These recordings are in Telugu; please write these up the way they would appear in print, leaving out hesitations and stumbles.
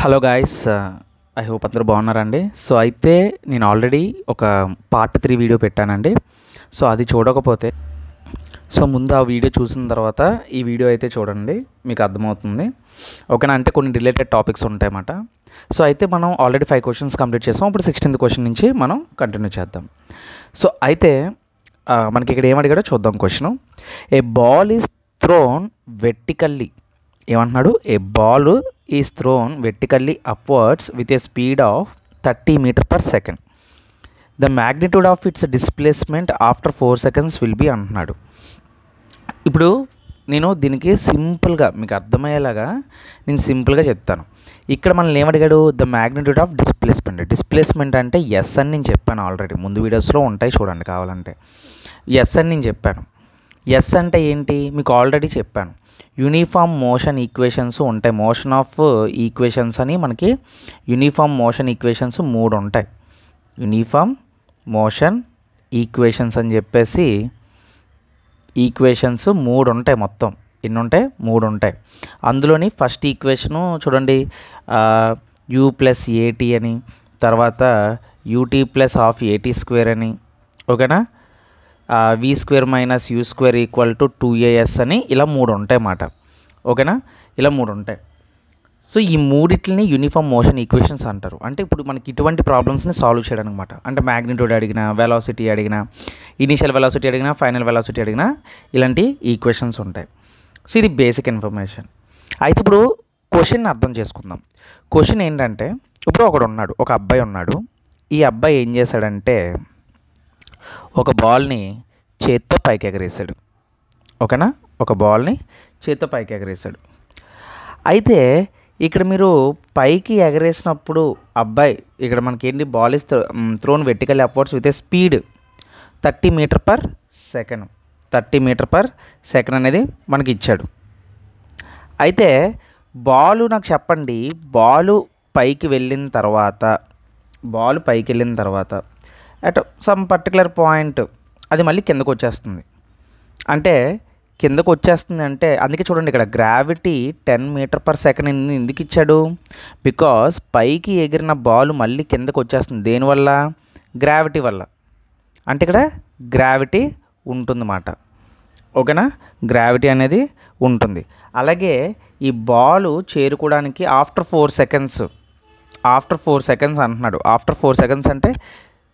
హలో గాయ్స్, ఐ హోప్ అందరూ బాగున్నారండి. సో అయితే నేను ఆల్రెడీ ఒక పార్ట్ 3 వీడియో పెట్టానండి. సో అది చూడకపోతే ముందు ఆ వీడియో చూసిన తర్వాత ఈ వీడియో అయితే చూడండి, మీకు అర్థమవుతుంది. ఓకేనా? అంటే కొన్ని రిలేటెడ్ టాపిక్స్ ఉంటాయన్నమాట. సో అయితే మనం ఆల్రెడీ 5 క్వశ్చన్స్ కంప్లీట్ చేసాం. ఇప్పుడు 16th క్వశ్చన్ నుంచి మనం కంటిన్యూ చేద్దాం. సో అయితే మనకి ఇక్కడ ఏమడిగాడో చూద్దాం. Question: a ball is thrown vertically. ఏమంటున్నాడు? A ball is thrown vertically upwards with a speed of 30 metre per second. The magnitude of its displacement after 4 seconds will be అంటున్నాడు. ఇప్పుడు నేను దీనికి సింపుల్గా మీకు అర్థమయ్యేలాగా నేను సింపుల్గా చెప్తాను. ఇక్కడ మనల్ని ఏమడిగాడు? The magnitude of displacement. Displacement అంటే ఎస్ అని నేను చెప్పాను ఆల్రెడీ, ముందు వీడియోస్లో ఉంటాయి చూడండి కావాలంటే. ఎస్ అని నేను చెప్పాను. ఎస్ అంటే ఏంటి మీకు ఆల్రెడీ చెప్పాను. యూనిఫామ్ మోషన్ ఈక్వేషన్స్ ఉంటాయి. మోషన్ ఆఫ్ ఈక్వేషన్స్ అని మనకి యూనిఫామ్ మోషన్ ఈక్వేషన్స్ 3 ఉంటాయి. యూనిఫామ్ మోషన్ ఈక్వేషన్స్ అని చెప్పేసి ఈక్వేషన్స్ 3 ఉంటాయి. మొత్తం ఎన్ని ఉంటాయి? 3 ఉంటాయి. అందులోని ఫస్ట్ ఈక్వేషను చూడండి, యూ ప్లస్ ఏటీ అని, తర్వాత u t plus half a t square అని, ఓకేనా, v square minus u square equal to 2as అని, ఇలా 3 ఉంటాయి అన్నమాట. ఓకేనా? ఇలా 3 ఉంటాయి. సో ఈ మూడిట్లని యూనిఫామ్ మోషన్ ఈక్వేషన్స్ అంటారు. అంటే ఇప్పుడు మనకి ఇటువంటి ప్రాబ్లమ్స్ని సాల్వ్ చేయడానికి అనమాట. అంటే మ్యాగ్నిట్యూడ్ అడిగినా, వెలాసిటీ అడిగినా, ఇనీషియల్ వెలాసిటీ అడిగినా, ఫైనల్ వెలాసిటీ అడిగినా ఇలాంటి ఈక్వేషన్స్ ఉంటాయి. సో ఇది బేసిక్ ఇన్ఫర్మేషన్. అయితే ఇప్పుడు క్వశ్చన్ అర్థం చేసుకుందాం. క్వశ్చన్ ఏంటంటే, ఇప్పుడు ఒక అబ్బాయి ఉన్నాడు. ఈ అబ్బాయి ఏం చేశాడంటే ఒక బాల్ని చేత్తో పైకి ఎగరేసాడు. ఓకేనా? ఒక బాల్ని చేత్తో పైకి ఎగరేసాడు. అయితే ఇక్కడ మీరు పైకి ఎగరేసినప్పుడు అబ్బాయి ఇక్కడ మనకి ఏంటి, ball is thrown vertical upwards with a speed 30 metre per second. 30 metre per second అనేది మనకి ఇచ్చాడు. అయితే బాలు నాకు చెప్పండి, బాలు పైకి వెళ్ళిన తర్వాత అట్ సమ్ పర్టికులర్ పాయింట్ అది మళ్ళీ కిందకు వచ్చేస్తుంది. అంటే కిందకు వచ్చేస్తుంది అంటే అందుకే చూడండి, ఇక్కడ గ్రావిటీ 10 మీటర్ పర్ సెకండ్ ఎందుకు ఇచ్చాడు? బికాస్ పైకి ఎగిరిన బాల్ మళ్ళీ కిందకు వచ్చేస్తుంది. దేనివల్ల? గ్రావిటీ వల్ల. అంటే ఇక్కడ గ్రావిటీ ఉంటుందన్నమాట. ఓకేనా? గ్రావిటీ అనేది ఉంటుంది. అలాగే ఈ బాలు చేరుకోవడానికి ఆఫ్టర్ 4 seconds అంటున్నాడు. ఆఫ్టర్ 4 seconds అంటే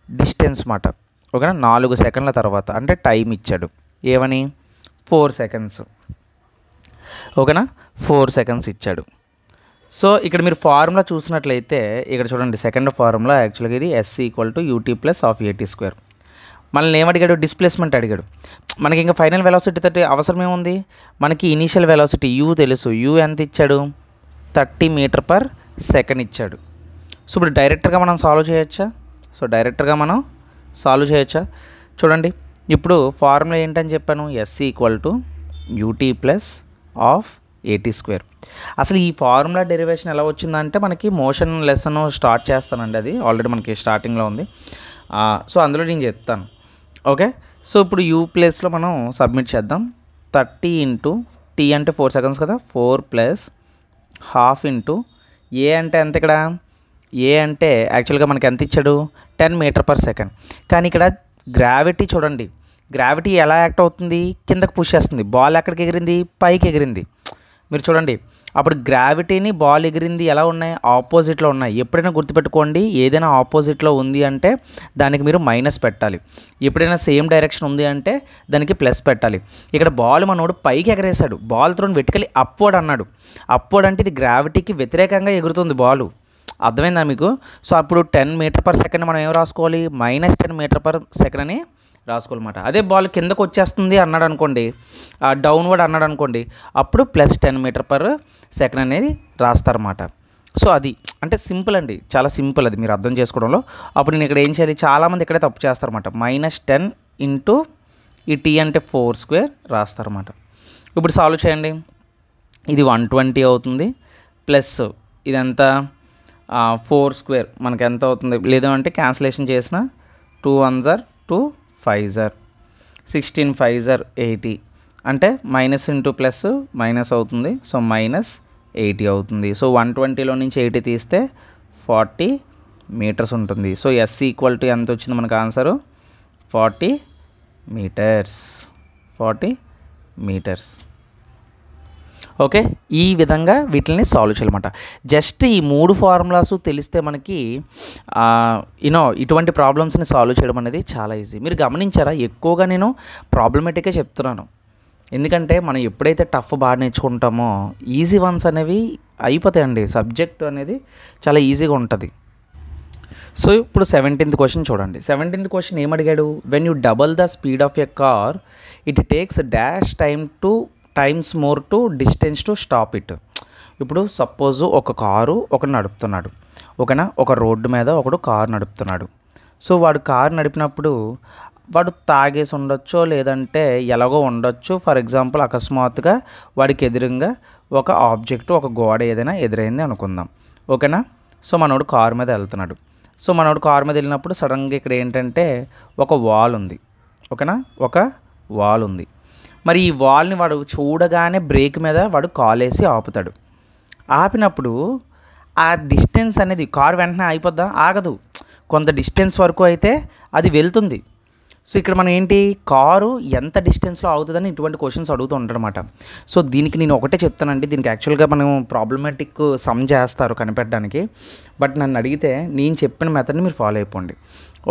డిస్టెన్స్ మాట. ఓకేనా? 4 సెకండ్ల తర్వాత అంటే టైం ఇచ్చాడు. ఏమని? 4 seconds. ఓకేనా? 4 seconds ఇచ్చాడు. సో ఇక్కడ మీరు ఫార్ములా చూసినట్లయితే ఇక్కడ చూడండి, సెకండ్ ఫార్ములా యాక్చువల్గా ఇది S equal to u t plus half a t square. మనల్ని ఏమడిగాడు? డిస్ప్లేస్మెంట్ అడిగాడు. మనకి ఇంకా ఫైనల్ వెలాసిటీ తోటి అవసరం ఏముంది? మనకి ఇనీషియల్ వెలాసిటీ యూ తెలుసు. యూ ఎంత ఇచ్చాడు? 30 మీటర్ పర్ సెకండ్ ఇచ్చాడు. సో ఇప్పుడు డైరెక్ట్గా మనం సాల్వ్ చేయొచ్చా? చూడండి, ఇప్పుడు ఫార్ములా ఏంటని చెప్పాను? S equal to u t plus half a t square. అసలు ఈ ఫార్ములా డెరివేషన్ ఎలా వచ్చిందంటే మనకి మోషన్ లెసన్ స్టార్ట్ చేస్తానండి, అది ఆల్రెడీ మనకి స్టార్టింగ్లో ఉంది. సో అందులో నేను చెప్తాను. ఓకే? సో ఇప్పుడు యూ ప్లేస్లో మనం సబ్మిట్ చేద్దాం. 30 ఇంటూ టీ అంటే 4 seconds కదా, 4 ప్లస్ హాఫ్ ఇంటూ ఏ అంటే ఎంత? ఇక్కడ ఏ అంటే యాక్చువల్గా మనకి ఎంత ఇచ్చాడు? 10 మీటర్ పర్ సెకండ్. కానీ ఇక్కడ గ్రావిటీ చూడండి, గ్రావిటీ ఎలా యాక్ట్ అవుతుంది? కిందకు పుష్ చేస్తుంది. బాల్ ఎక్కడికి ఎగిరింది? పైకి ఎగిరింది. మీరు చూడండి, అప్పుడు గ్రావిటీని బాల్ ఎగిరింది ఎలా ఉన్నాయి? ఆపోజిట్లో ఉన్నాయి. ఎప్పుడైనా గుర్తుపెట్టుకోండి, ఏదైనా ఆపోజిట్లో ఉంది అంటే దానికి మీరు మైనస్ పెట్టాలి. ఎప్పుడైనా సేమ్ డైరెక్షన్ ఉంది అంటే దానికి ప్లస్ పెట్టాలి. ఇక్కడ బాల్ మనోడు పైకి ఎగరేశాడు. బాల్ త్రోన్ వెర్టికల్లీ అప్వర్డ్ అన్నాడు. అప్వర్డ్ అంటే ఇది గ్రావిటీకి వ్యతిరేకంగా ఎగురుతుంది బాలు. అర్థమైందా మీకు? సో అప్పుడు 10 మీటర్ పర్ సెకండ్ మనం ఏం రాసుకోవాలి? -10 మీటర్ పర్ సెకండ్ అని రాసుకోవాలన్నమాట. అదే బాల్ కిందకు వచ్చేస్తుంది అన్నాడు అనుకోండి, డౌన్వర్డ్ అన్నాడు అనుకోండి, అప్పుడు +10 మీటర్ పర్ సెకండ్ అనేది రాస్తారన్నమాట. సో అది అంటే సింపుల్ అండి, చాలా సింపుల్ అది మీరు అర్థం చేసుకోవడంలో. అప్పుడు నేను ఇక్కడ ఏం చేయాలి? చాలామంది ఇక్కడే తప్పు చేస్తారన్నమాట. -10 ఇంటూ ఈ టీ అంటే 4 స్క్వేర్ రాస్తారన్నమాట. ఇప్పుడు సాల్వ్ చేయండి. ఇది 120 అవుతుంది, ప్లస్ ఇదంతా 4 స్క్వేర్ మనకి ఎంత అవుతుంది? లేదంటే క్యాన్సిలేషన్ చేసిన 2 1s are 2 5s are 16 5s are 80 అంటే మైనస్ ఇంటూ ప్లస్ మైనస్ అవుతుంది. సో -80 80 అవుతుంది. సో 120లో నుంచి 80 తీస్తే 40 మీటర్స్ ఉంటుంది. సో ఎస్ ఈక్వల్ టు ఎంత వచ్చింది మనకు ఆన్సరు 40 మీటర్స్. 40 మీటర్స్. ఓకే, ఈ విధంగా వీటిని సాల్వ్ చేయాలన్నమాట. జస్ట్ ఈ 3 ఫార్ములాస్ తెలిస్తే మనకి ఇటువంటి ప్రాబ్లమ్స్ని సాల్వ్ చేయడం అనేది చాలా ఈజీ. మీరు గమనించారా, ఎక్కువగా నేను ప్రాబ్లమేటిక్గా చెప్తున్నాను. ఎందుకంటే మనం ఎప్పుడైతే టఫ్ బాగా నేర్చుకుంటామో ఈజీ వన్స్ అనేవి అయిపోతాయండి. సబ్జెక్ట్ అనేది చాలా ఈజీగా ఉంటుంది. సో ఇప్పుడు 17th క్వశ్చన్ చూడండి. 17th క్వశ్చన్ ఏమడిగాడు, when you double the speed of a car it takes dash times more to distance to stop it. ఇప్పుడు సపోజ్ ఒక కారు ఒకడు నడుపుతున్నాడు, ఓకేనా, ఒక రోడ్డు మీద ఒకడు కారు నడుపుతున్నాడు. సో వాడు కారు నడిపినప్పుడు వాడు తాగేసి ఉండొచ్చో లేదంటే ఎలాగో ఉండొచ్చు. ఫర్ ఎగ్జాంపుల్ అకస్మాత్తుగా వాడికి ఎదురుగా ఒక ఆబ్జెక్ట్, ఒక గోడ ఏదైనా ఎదురైంది అనుకుందాం, ఓకేనా. సో మనోడు కారు మీద వెళ్తున్నాడు. సో మనోడు కారు మీద వెళ్ళినప్పుడు సడన్గా ఇక్కడ ఏంటంటే ఒక వాల్ ఉంది, ఓకేనా, ఒక వాల్ ఉంది. మరి ఈ వాల్ని వాడు చూడగానే బ్రేక్ మీద వాడు కాలేసి ఆపుతాడు. ఆపినప్పుడు ఆ డిస్టెన్స్ అనేది కారు వెంటనే అయిపోద్దా, ఆగదు. కొంత డిస్టెన్స్ వరకు అయితే అది వెళ్తుంది. సో ఇక్కడ మనం ఏంటి, కారు ఎంత డిస్టెన్స్లో అవుతుందని ఇటువంటి క్వశ్చన్స్ అడుగుతూ ఉంటారన్నమాట. సో దీనికి నేను ఒకటే చెప్తానండి, దీనికి యాక్చువల్గా మనం ప్రాబ్లమాటిక్ సమ్ చేస్తారు కనిపెట్టడానికి. బట్ నన్ను అడిగితే నేను చెప్పిన మెథడ్ని మీరు ఫాలో అయిపోండి,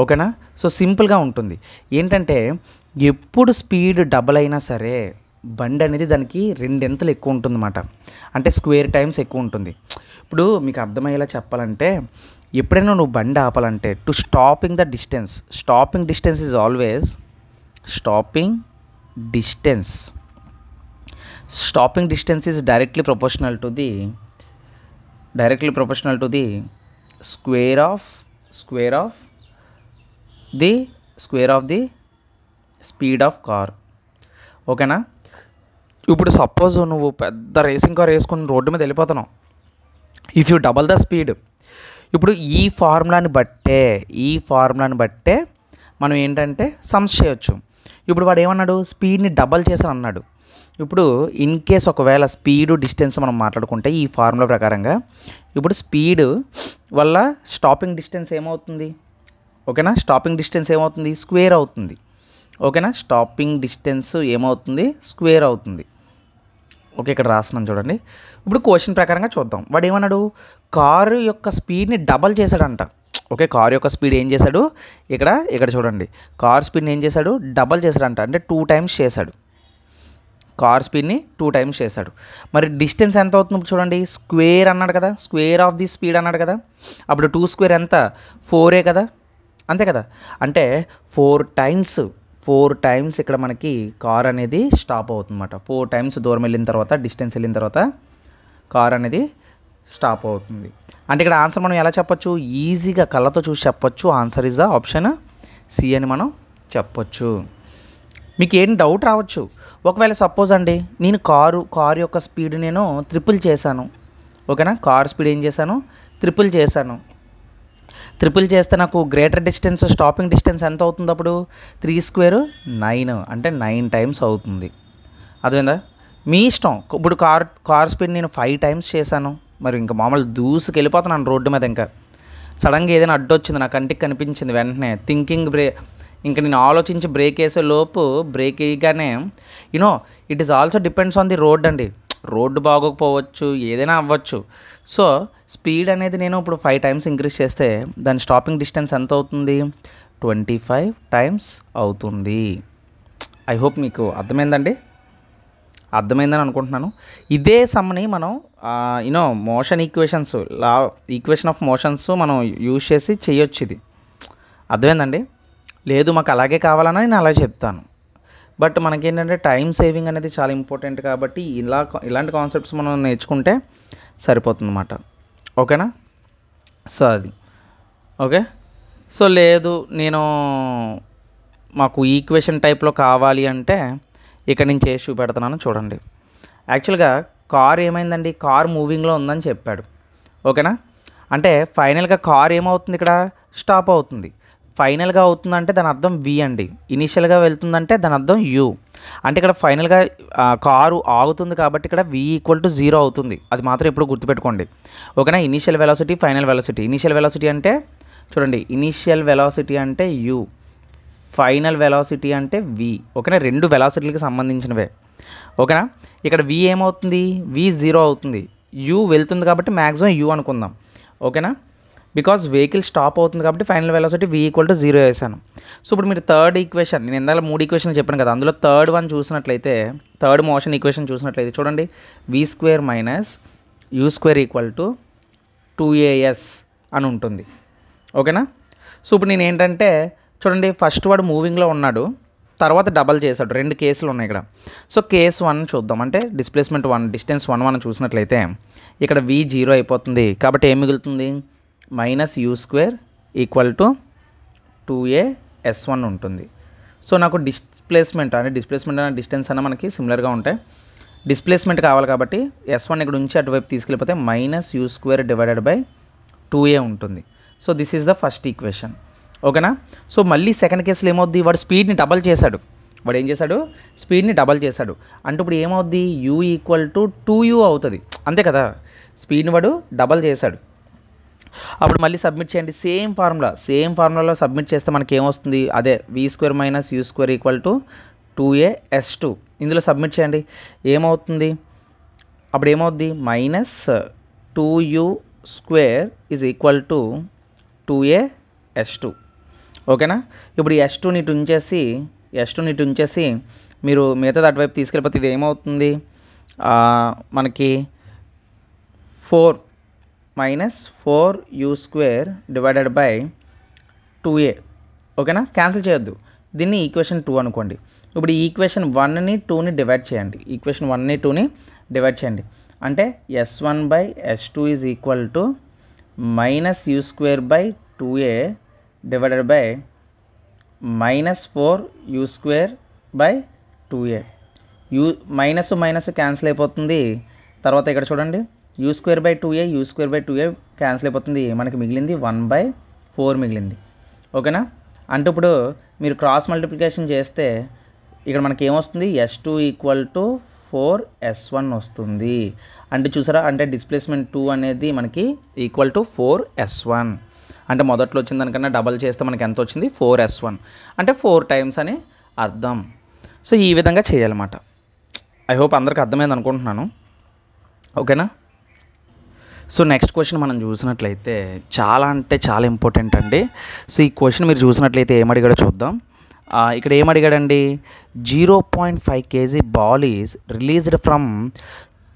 ఓకేనా. సో సింపుల్గా ఉంటుంది. ఏంటంటే ఎప్పుడు స్పీడ్ డబల్ అయినా సరే బండి అనేది దానికి 2 ఎంతలు ఎక్కువ ఉంటుందన్నమాట. అంటే స్క్వేర్ టైమ్స్ ఎక్కువ ఉంటుంది. ఇప్పుడు మీకు అర్థమయ్యేలా చెప్పాలంటే, ఎప్పుడైనా నువ్వు బండి ఆపాలంటే to stopping distance is always stopping distance is directly proportional to the square of the speed of car, ఓకేనా. ఇప్పుడు సపోజ్ నువ్వు పెద్ద రేసింగ్ కార్ వేసుకుని రోడ్డు మీద వెళ్ళిపోతున్నావు. If you double the speed, ఇప్పుడు ఈ ఫార్ములాని బట్టే మనం ఏంటంటే సమ్స్ చేయొచ్చు. ఇప్పుడు వాడు ఏమన్నాడు, స్పీడ్ని డబల్ చేశాను అన్నాడు. ఇప్పుడు ఇన్ కేస్ ఒకవేళ స్పీడు డిస్టెన్స్ మనం మాట్లాడుకుంటే ఈ ఫార్ములా ప్రకారంగా ఇప్పుడు స్పీడ్ వల్ల స్టాపింగ్ డిస్టెన్స్ ఏమవుతుంది, ఓకేనా, స్టాపింగ్ డిస్టెన్స్ ఏమవుతుంది, స్క్వేర్ అవుతుంది, ఓకేనా. స్టాపింగ్ డిస్టెన్స్ ఏమవుతుంది, స్క్వేర్ అవుతుంది. ఓకే, ఇక్కడ రాస్తున్నాను చూడండి. ఇప్పుడు క్వశ్చన్ ప్రకారంగా చూద్దాం. వాడు ఏమన్నాడు, కారు యొక్క స్పీడ్ని డబల్ చేశాడంట. ఓకే, కారు యొక్క స్పీడ్ ఏం చేశాడు, ఇక్కడ చూడండి, కార్ స్పీడ్ని ఏం చేశాడు, డబల్ చేశాడంట. అంటే 2 టైమ్స్ చేశాడు. కార్ స్పీడ్ని 2 టైమ్స్ చేశాడు. మరి డిస్టెన్స్ ఎంత అవుతుంది చూడండి, స్క్వేర్ అన్నాడు కదా, స్క్వేర్ ఆఫ్ ది స్పీడ్ అన్నాడు కదా. అప్పుడు 2 స్క్వేర్ ఎంత, 4 కదా, అంతే కదా. అంటే 4 టైమ్స్ ఇక్కడ మనకి కార్ అనేది స్టాప్ అవుతుంది అన్నమాట. 4 టైమ్స్ దూరం వెళ్ళిన తర్వాత, డిస్టెన్స్ వెళ్ళిన తర్వాత కార్ అనేది స్టాప్ అవుతుంది. అంటే ఇక్కడ ఆన్సర్ మనం ఎలా చెప్పొచ్చు, ఈజీగా కళ్ళతో చూసి చెప్పొచ్చు. Answer is the option C అని మనం చెప్పొచ్చు. మీకు ఏం డౌట్ రావచ్చు, ఒకవేళ సపోజ్ అండి నేను కారు యొక్క స్పీడ్ నేను ట్రిపుల్ చేశాను, ఓకేనా. కార్ స్పీడ్ ఏం చేశాను, ట్రిపుల్ చేస్తే నాకు గ్రేటర్ డిస్టెన్స్, స్టాపింగ్ డిస్టెన్స్ ఎంత అవుతుంది అప్పుడు, 3 స్క్వేర్ 9, అంటే 9 టైమ్స్ అవుతుంది. అదేందా మీ ఇష్టం. ఇప్పుడు కార్ స్పీడ్ నేను 5 టైమ్స్ చేశాను, మరి ఇంకా మామూలు దూసుకు వెళ్ళిపోతున్నాను రోడ్డు మీద. ఇంకా సడన్గా ఏదైనా అడ్డు వచ్చింది, నా కంటికి కనిపించింది, వెంటనే ఇంకా నేను ఆలోచించి బ్రేక్ వేసే లోపు బ్రేక్ వేయగానే it is also depends on the road అండి. రోడ్డు బాగోకపోవచ్చు, ఏదైనా అవ్వచ్చు. సో స్పీడ్ అనేది నేను ఇప్పుడు 5 టైమ్స్ ఇంక్రీజ్ చేస్తే దాని స్టాపింగ్ డిస్టెన్స్ ఎంత అవుతుంది, 25 టైమ్స్ అవుతుంది. ఐ హోప్ మీకు అర్థమైందని అనుకుంటున్నాను. ఇదే సమ్ని మనం మోషన్ ఈక్వేషన్ ఆఫ్ మోషన్స్ మనం యూజ్ చేసి చేయొచ్చు. ఇది అర్థమైందండి. లేదు మాకు అలాగే కావాలని నేను అలా చెప్తాను. బట్ మనకేంటంటే టైం సేవింగ్ అనేది చాలా ఇంపార్టెంట్ కాబట్టి ఇలాంటి కాన్సెప్ట్స్ మనం నేర్చుకుంటే సరిపోతుందన్నమాట, ఓకేనా. సో అది ఓకే. సో లేదు నేను మాకు ఈక్వేషన్ టైప్లో కావాలి అంటే ఇక్కడ నేను చేసి చూపెడుతున్నాను చూడండి. యాక్చువల్గా కార్ ఏమైందండి, కార్ మూవింగ్లో ఉందని చెప్పాడు, ఓకేనా. అంటే ఫైనల్గా కార్ ఏమవుతుంది, ఇక్కడ స్టాప్ అవుతుంది. ఫైనల్గా అవుతుందంటే దాని అర్థం వి అండి. ఇనీషియల్గా వెళ్తుందంటే దాని అర్థం యూ. అంటే ఇక్కడ ఫైనల్గా కారు ఆగుతుంది కాబట్టి ఇక్కడ v = 0 అవుతుంది. అది మాత్రం ఎప్పుడు గుర్తుపెట్టుకోండి. ఓకేనా. Initial velocity, final velocity. Initial velocity అంటే చూడండి, ఇనీషియల్ వెలాసిటీ అంటే u, ఫైనల్ వెలాసిటీ అంటే v. ఓకేనా. రెండు వెలాసిటీలకు సంబంధించినవే. ఓకేనా. ఇక్కడ v ఏమవుతుంది, v 0 అవుతుంది. u వెళ్తుంది కాబట్టి మ్యాక్సిమం u అనుకుందాం. ఓకేనా. బికాజ్ వెహికల్ స్టాప్ అవుతుంది కాబట్టి ఫైనల్ వెలాసిటీ v = 0 వేసాను. సో ఇప్పుడు మీరు థర్డ్ ఈక్వేషన్, నేను ఇందాక 3 ఈక్వేషన్లు చెప్పాను కదా, అందులో థర్డ్ వన్ చూసినట్లయితే, థర్డ్ మోషన్ ఈక్వేషన్ చూసినట్లయితే చూడండి, v² - u² = 2as అని ఉంటుంది. ఓకేనా. సో ఇప్పుడు నేను ఏంటంటే చూడండి, ఫస్ట్ వాడు మూవింగ్లో ఉన్నాడు, తర్వాత డబల్ చేశాడు. రెండు కేసులు ఉన్నాయి ఇక్కడ. సో కేస్ 1 చూద్దాం. అంటే డిస్ప్లేస్మెంట్ 1, డిస్టెన్స్ 1 మనం చూసినట్లయితే ఇక్కడ v 0 అయిపోతుంది. కాబట్టి ఏం మిగులుతుంది, -u² = 2as1 ఉంటుంది. సో నాకు డిస్ప్లేస్మెంట్ అనే డిస్టెన్స్ అన్న మనకి సిమిలర్గా ఉంటాయి. డిస్ప్లేస్మెంట్ కావాలి కాబట్టి s1 ఇక్కడ నుంచి అటువైపు తీసుకెళ్ళిపోతే -u² / 2a ఉంటుంది. So this is the first equation. ఓకేనా. సో మళ్ళీ సెకండ్ కేసులో ఏమవుద్ది, వాడు స్పీడ్ని డబల్ చేశాడు. వాడు ఏం చేశాడు, స్పీడ్ని డబల్ చేశాడు. అంటే ఇప్పుడు ఏమవుద్ది, u = 2u అవుతుంది. అంతే కదా, స్పీడ్ని వాడు డబల్ చేశాడు. అప్పుడు మళ్ళీ సబ్మిట్ చేయండి, సేమ్ ఫార్ములాలో సబ్మిట్ చేస్తే మనకి ఏమొస్తుంది, అదే v² - u² = 2as2. ఇందులో సబ్మిట్ చేయండి, ఏమవుతుంది, అప్పుడు ఏమవుద్ది, -2u² = 2as2. ఓకేనా. ఇప్పుడు ఈ s2ని ఉంచేసి మీరు మిగతాది అటువైపు తీసుకెళ్ళిపోతే ఇది ఏమవుతుంది, మనకి 4 - 4u² / 2a. ఓకేనా. క్యాన్సిల్ చేయొద్దు, దీన్ని ఈక్వేషన్ 2 అనుకోండి. ఇప్పుడు ఈ ఈక్వేషన్ 1ని 2ని డివైడ్ చేయండి. ఈక్వేషన్ 1ని 2ని డివైడ్ చేయండి. అంటే s1/s2 = -u² / 2a divided by -4u² / 2a. Minus cancel అయిపోతుంది. తర్వాత ఇక్కడ చూడండి, u² / 2a, u² / 2a cancel అయిపోతుంది. మనకి మిగిలింది 1/4 మిగిలింది. ఓకేనా. అంటే ఇప్పుడు మీరు క్రాస్ మల్టిప్లికేషన్ చేస్తే ఇక్కడ మనకి ఏమొస్తుంది, s2 = 4s1 వస్తుంది. అంటే చూసారా, అంటే డిస్ప్లేస్మెంట్ 2 అనేది మనకి = 4s1. అంటే మొదట్లో వచ్చిన దానికన్నా డబల్ చేస్తే మనకి ఎంత వచ్చింది, 4s1. అంటే 4 టైమ్స్ అని అర్థం. సో ఈ విధంగా చేయాలన్నమాట. ఐ హోప్ అందరికీ అర్థమైంది అనుకుంటున్నాను. ఓకేనా. సో నెక్స్ట్ క్వశ్చన్ మనం చూసినట్లయితే చాలా అంటే చాలా ఇంపార్టెంట్ అండి. సో ఈ క్వశ్చన్ మీరు చూసినట్లయితే ఏమడిగాడో చూద్దాం. ఇక్కడ ఏమడిగాడండి, 0.5 kg ball is released from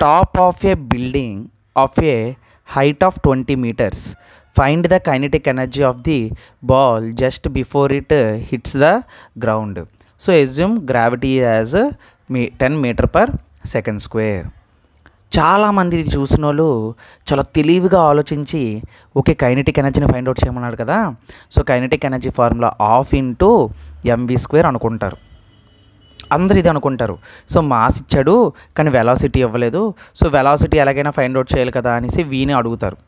top of A building of A height of 20 meters. Find the kinetic energy of the ball just before it hits the ground. So assume gravity as 10 m/s². చాలామంది చూసిన వాళ్ళు చాలా తెలివిగా ఆలోచించి ఓకే కైనెటిక్ ఎనర్జీని ఫైండ్ అవుట్ చేయమన్నాడు కదా, so kinetic energy formula 1/2 mv² అనుకుంటారు. అందరు ఇది అనుకుంటారు. సో మాస్ ఇచ్చాడు కానీ వెలాసిటీ ఇవ్వలేదు, సో వెలాసిటీ ఎలాగైనా ఫైండ్ అవుట్ చేయాలి కదా అనేసి వీని అడుగుతారు.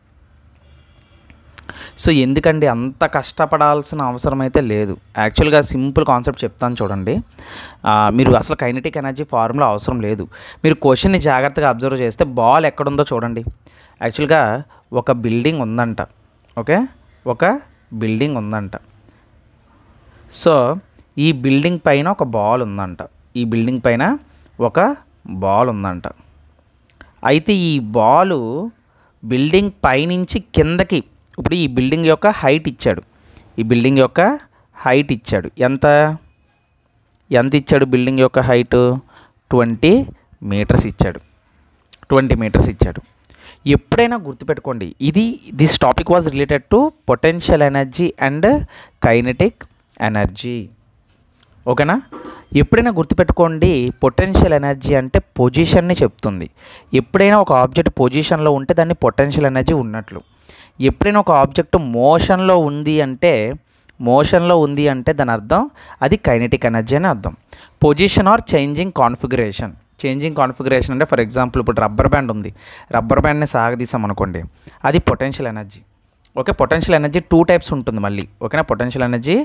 సో ఎందుకండి అంత కష్టపడాల్సిన అవసరం అయితే లేదు. యాక్చువల్గా సింపుల్ కాన్సెప్ట్ చెప్తాను చూడండి. మీరు అసలు కైనెటిక్ ఎనర్జీ ఫార్ములా అవసరం లేదు. మీరు క్వశ్చన్ని జాగ్రత్తగా అబ్జర్వ్ చేస్తే బాల్ ఎక్కడుందో చూడండి. యాక్చువల్గా ఒక బిల్డింగ్ ఉందంట. ఓకే, ఒక బిల్డింగ్ ఉందంట. సో ఈ బిల్డింగ్ పైన ఒక బాల్ ఉందంట. ఈ బిల్డింగ్ పైన ఒక బాల్ ఉందంట. అయితే ఈ బాలు బిల్డింగ్ పైనుంచి కిందకి, ఇప్పుడు ఈ బిల్డింగ్ యొక్క హైట్ ఇచ్చాడు. ఈ బిల్డింగ్ యొక్క హైట్ ఇచ్చాడు. ఎంత ఇచ్చాడు బిల్డింగ్ యొక్క హైట్? 20 meters ఇచ్చాడు. 20 meters ఇచ్చాడు. ఎప్పుడైనా గుర్తుపెట్టుకోండి, this topic was related to potential energy and kinetic energy. ఓకేనా. ఎప్పుడైనా గుర్తుపెట్టుకోండి, పొటెన్షియల్ ఎనర్జీ అంటే పొజిషన్ని చెప్తుంది. ఎప్పుడైనా ఒక ఆబ్జెక్ట్ పొజిషన్లో ఉంటే దాన్ని పొటెన్షియల్ ఎనర్జీ ఉన్నట్లు. ఎప్పుడైనా ఒక ఆబ్జెక్ట్ మోషన్లో ఉంది అంటే దాని అర్థం అది కైనెటిక్ ఎనర్జీ అని అర్థం. పొజిషన్ ఆర్ చేంజింగ్ కాన్ఫిగరేషన్ అంటే ఫర్ ఎగ్జాంపుల్ ఇప్పుడు రబ్బర్ బ్యాండ్ ఉంది. రబ్బర్ బ్యాండ్ని సాగదీసాం అనుకోండి, అది potential energy. Okay, potential energy 2 types ఉంటుంది మళ్ళీ. ఓకేనా, పొటెన్షియల్ ఎనర్జీ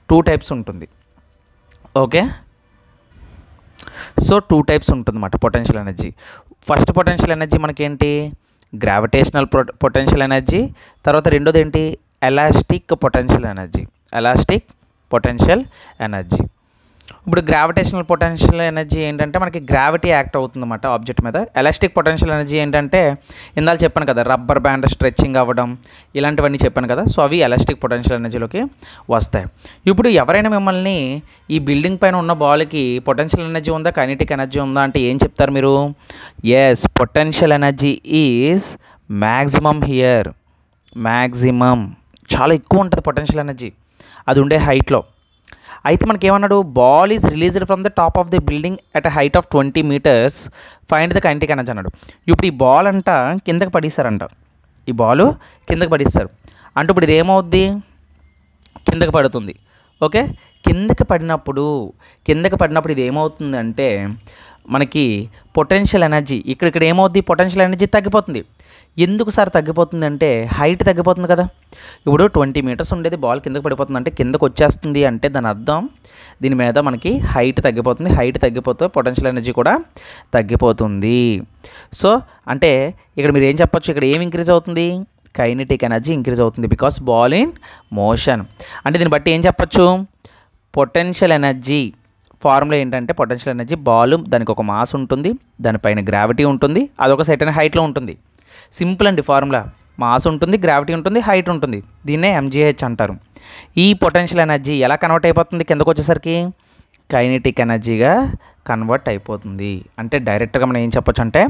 2 టైప్స్ ఉంటుంది. ఓకే, సో 2 టైప్స్ ఉంటుందన్నమాట potential energy. First potential energy మనకేంటి, గ్రావిటేషనల్ పొటెన్షియల్ ఎనర్జీ. తర్వాత రెండోది ఏంటి, elastic potential energy. Elastic potential energy. ఇప్పుడు గ్రావిటేషనల్ పొటెన్షియల్ ఎనర్జీ ఏంటంటే మనకి గ్రావిటీ యాక్ట్ అవుతుందన్నమాట ఆబ్జెక్ట్ మీద. ఎలాస్టిక్ పొటెన్షియల్ ఎనర్జీ ఏంటంటే ఇందాక చెప్పాను కదా, రబ్బర్ బ్యాండ్ స్ట్రెచ్చింగ్ అవ్వడం ఇలాంటివన్నీ చెప్పాను కదా, సో అవి ఎలాస్టిక్ పొటెన్షియల్ ఎనర్జీలోకి వస్తాయి. ఇప్పుడు ఎవరైనా మిమ్మల్ని ఈ బిల్డింగ్ పైన ఉన్న బాల్కి పొటెన్షియల్ ఎనర్జీ ఉందా, కైనెటిక్ ఎనర్జీ ఉందా అంటే ఏం చెప్తారు మీరు? Yes, potential energy is maximum here. Maximum చాలా ఎక్కువ ఉంటుంది పొటెన్షియల్ ఎనర్జీ అది ఉండే హైట్లో. అయితే మనకి ఏమన్నాడు, ball is released from the top of the building at a height of 20 meters, find the kinetic energy అన్నాడు. ఇప్పుడు ఈ బాల్ అంట కిందకి పడిస్తారంట, ఈ బాల్ కిందకి పడిస్తారు అంటే ఇప్పుడు ఇది ఏమవుద్ది, కిందకి పడుతుంది. ఓకే, కిందకి పడినప్పుడు ఇది ఏమవుతుంది అంటే మనకి పొటెన్షియల్ ఎనర్జీ ఇక్కడ ఏమవుద్ది, పొటెన్షియల్ ఎనర్జీ తగ్గిపోతుంది. ఎందుకు సార్ తగ్గిపోతుంది అంటే హైట్ తగ్గిపోతుంది కదా. ఇప్పుడు 20 meters ఉండేది బాల్ కిందకి పడిపోతుంది అంటే కిందకు వచ్చేస్తుంది అంటే దాని అర్థం దీని మీద మనకి హైట్ తగ్గిపోతుంది. హైట్ తగ్గిపోతే పొటెన్షియల్ ఎనర్జీ కూడా తగ్గిపోతుంది. సో అంటే ఇక్కడ మీరు ఏం చెప్పొచ్చు, ఇక్కడ ఏం ఇంక్రీజ్ అవుతుంది, కైనెటిక్ ఎనర్జీ ఇంక్రీజ్ అవుతుంది బికాస్ బాల్ ఇన్ మోషన్. అంటే దీన్ని బట్టి ఏం చెప్పొచ్చు, పొటెన్షియల్ ఎనర్జీ ఫార్ములా ఏంటంటే పొటెన్షియల్ ఎనర్జీ బాల్ దానికి ఒక మాస్ ఉంటుంది, దానిపైన గ్రావిటీ ఉంటుంది, అదొక సర్టెన్ హైట్లో ఉంటుంది. సింపుల్ అండి ఫార్ములా, మాస్ ఉంటుంది, గ్రావిటీ ఉంటుంది, హైట్ ఉంటుంది. దీన్నే ఎంజీహెచ్ అంటారు. ఈ పొటెన్షియల్ ఎనర్జీ ఎలా కన్వర్ట్ అయిపోతుంది కిందకు వచ్చేసరికి, కైనెటిక్ ఎనర్జీగా కన్వర్ట్ అయిపోతుంది. అంటే డైరెక్ట్గా మనం ఏం చెప్పొచ్చు అంటే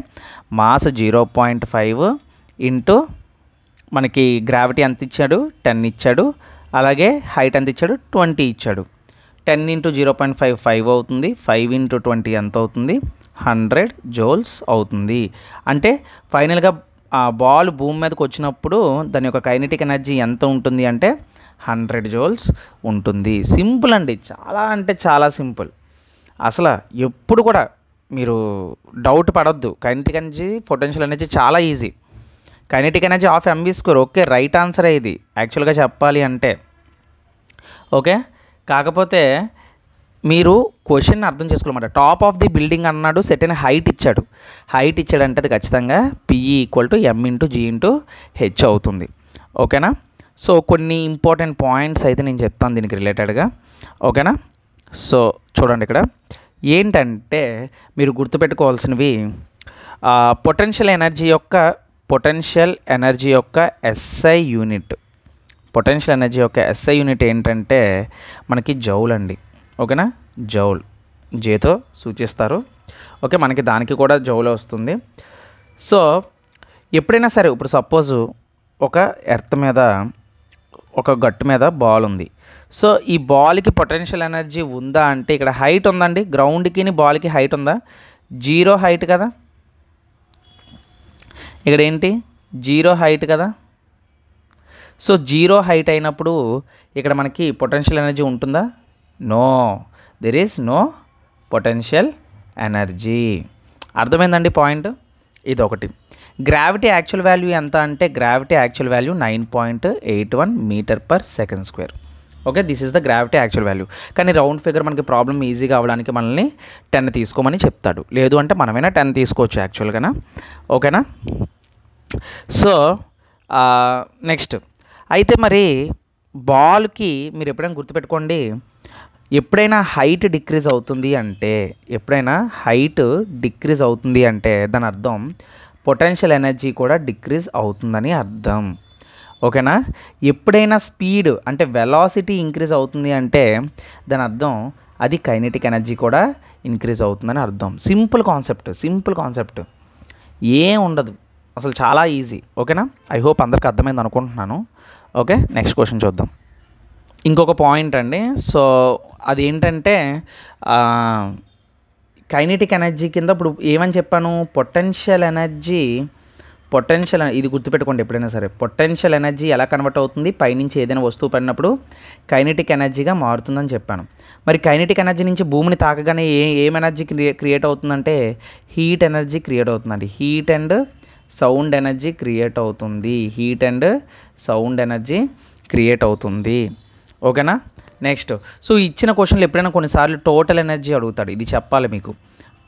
మాస్ 0.5 ఇంటూ మనకి గ్రావిటీ ఎంత ఇచ్చాడు, 10 ఇచ్చాడు, అలాగే హైట్ ఎంత ఇచ్చాడు, 20 ఇచ్చాడు. 10 × 0.5 5 అవుతుంది, 5 × 20 ఎంత అవుతుంది, 100 joules అవుతుంది. అంటే ఫైనల్గా ఆ బాల్ భూమి మీదకి వచ్చినప్పుడు దాని యొక్క కైనెటిక్ ఎనర్జీ ఎంత ఉంటుంది అంటే 100 joules ఉంటుంది. సింపుల్ అండి, చాలా అంటే చాలా సింపుల్. అసలు ఎప్పుడు కూడా మీరు డౌట్ పడొద్దు. కైనెటిక్ ఎనర్జీ పొటెన్షియల్ ఎనర్జీ చాలా easy. Kinetic energy ½ mv². Okay, right ఆన్సరే ఇది యాక్చువల్గా చెప్పాలి అంటే. ఓకే, కాకపోతే మీరు క్వశ్చన్ అర్థం చేసుకోవాలన్నమాట. టాప్ ఆఫ్ ది బిల్డింగ్ అన్నాడు, సెట్ అయిన హైట్ ఇచ్చాడంటే అది ఖచ్చితంగా PE = m × g × h అవుతుంది. ఓకేనా, సో కొన్ని ఇంపార్టెంట్ పాయింట్స్ అయితే నేను చెప్తాను దీనికి రిలేటెడ్గా. ఓకేనా, సో చూడండి ఇక్కడ ఏంటంటే మీరు గుర్తుపెట్టుకోవాల్సినవి, పొటెన్షియల్ ఎనర్జీ యొక్క SI యూనిట్. పొటెన్షియల్ ఎనర్జీ యొక్క SI యూనిట్ ఏంటంటే మనకి జౌల్ అండి. ఓకేనా, జౌల్ జేతో సూచిస్తారు. ఓకే, మనకి దానికి కూడా జౌల్ వస్తుంది. సో ఎప్పుడైనా సరే ఇప్పుడు సపోజ్ ఒక ఎర్త్ మీద ఒక గట్టు మీద బాల్ ఉంది. సో ఈ బాల్కి పొటెన్షియల్ ఎనర్జీ ఉందా అంటే ఇక్కడ హైట్ ఉందండి, గ్రౌండ్కి బాల్కి హైట్ ఉందా, 0 హైట్ కదా. ఇక్కడ ఏంటి 0 హైట్ కదా. సో 0 హైట్ అయినప్పుడు ఇక్కడ మనకి పొటెన్షియల్ ఎనర్జీ ఉంటుందా, no, there is no potential energy. అర్థమైందండి పాయింట్, ఇది ఒకటి. గ్రావిటీ యాక్చువల్ వాల్యూ ఎంత అంటే gravity actual value 9.81 m/s². Okay, this is the gravity actual value. కానీ రౌండ్ ఫిగర్ మనకి ప్రాబ్లం ఈజీగా అవ్వడానికి మనల్ని 10 తీసుకోమని చెప్తాడు. లేదు అంటే మనమైనా 10 తీసుకోవచ్చు యాక్చువల్గానా. ఓకేనా, సో నెక్స్ట్ అయితే మరి బాల్కి మీరు ఎప్పుడైనా గుర్తుపెట్టుకోండి, ఎప్పుడైనా హైట్ డిక్రీజ్ అవుతుంది అంటే దాని అర్థం పొటెన్షియల్ ఎనర్జీ కూడా డిక్రీజ్ అవుతుందని అర్థం. ఓకేనా, ఎప్పుడైనా స్పీడ్ అంటే వెలాసిటీ ఇంక్రీజ్ అవుతుంది అంటే దాని అర్థం అది కైనెటిక్ ఎనర్జీ కూడా ఇంక్రీజ్ అవుతుందని అర్థం. సింపుల్ కాన్సెప్ట్ ఏం ఉండదు అసలు, చాలా ఈజీ. ఓకేనా, ఐ హోప్ అందరికి అర్థమైంది అనుకుంటున్నాను. ఓకే, నెక్స్ట్ క్వశ్చన్ చూద్దాం. ఇంకొక పాయింట్ అండి, సో అదేంటంటే కైనెటిక్ ఎనర్జీ కింద ఇప్పుడు ఏమని చెప్పాను, పొటెన్షియల్ ఇది గుర్తుపెట్టుకోండి ఎప్పుడైనా సరే. పొటెన్షియల్ ఎనర్జీ ఎలా కన్వర్ట్ అవుతుంది, పైనుంచి ఏదైనా వస్తువు పడినప్పుడు కైనెటిక్ ఎనర్జీగా మారుతుందని చెప్పాను. మరి కైనెటిక్ ఎనర్జీ నుంచి భూమిని తాకగానే ఏం ఎనర్జీ క్రియేట్ అవుతుందంటే హీట్ ఎనర్జీ క్రియేట్ అవుతుందండి. Heat and sound energy create అవుతుంది. Heat and sound energy create అవుతుంది. ఓకేనా. నెక్స్ట్, సో ఇచ్చిన క్వశ్చన్లు ఎప్పుడైనా కొన్నిసార్లు టోటల్ ఎనర్జీ అడుగుతాడు. ఇది చెప్పాలి మీకు.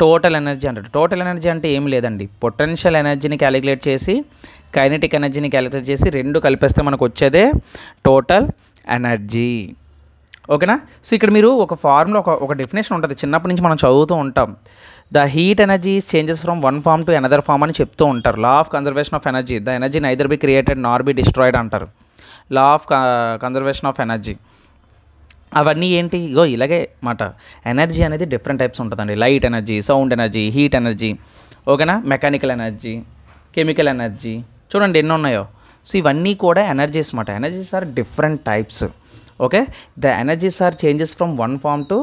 టోటల్ ఎనర్జీ అంటాడు. టోటల్ ఎనర్జీ అంటే ఏం లేదండి, పొటెన్షియల్ ఎనర్జీని క్యాలిక్యులేట్ చేసి కైనెటిక్ ఎనర్జీని క్యాలిక్యులేట్ చేసి రెండు కలిపేస్తే మనకు వచ్చేదే టోటల్ ఎనర్జీ. ఓకేనా. సో ఇక్కడ మీరు ఒక ఫార్ములా ఒక డెఫినేషన్ ఉంటుంది, చిన్నప్పటి నుంచి మనం చదువుతూ ఉంటాం. The heat energy changes from one form to another form అని చెప్తూ ఉంటారు. Law of conservation of energy, the energy neither be created nor be destroyed అంటారు. Law of conservation of energy అవన్నీ ఏంటి, ఇగో ఇలాగే మాట. ఎనర్జీ అనేది డిఫరెంట్ టైప్స్ ఉంటుందండి. Light energy, sound energy, heat energy, ఓకేనా, మెకానికల్ ఎనర్జీ, కెమికల్ ఎనర్జీ, చూడండి ఎన్ని ఉన్నాయో. సో ఇవన్నీ కూడా ఎనర్జీస్ మాట. Energies are different types. Okay, the energies are changes from one form to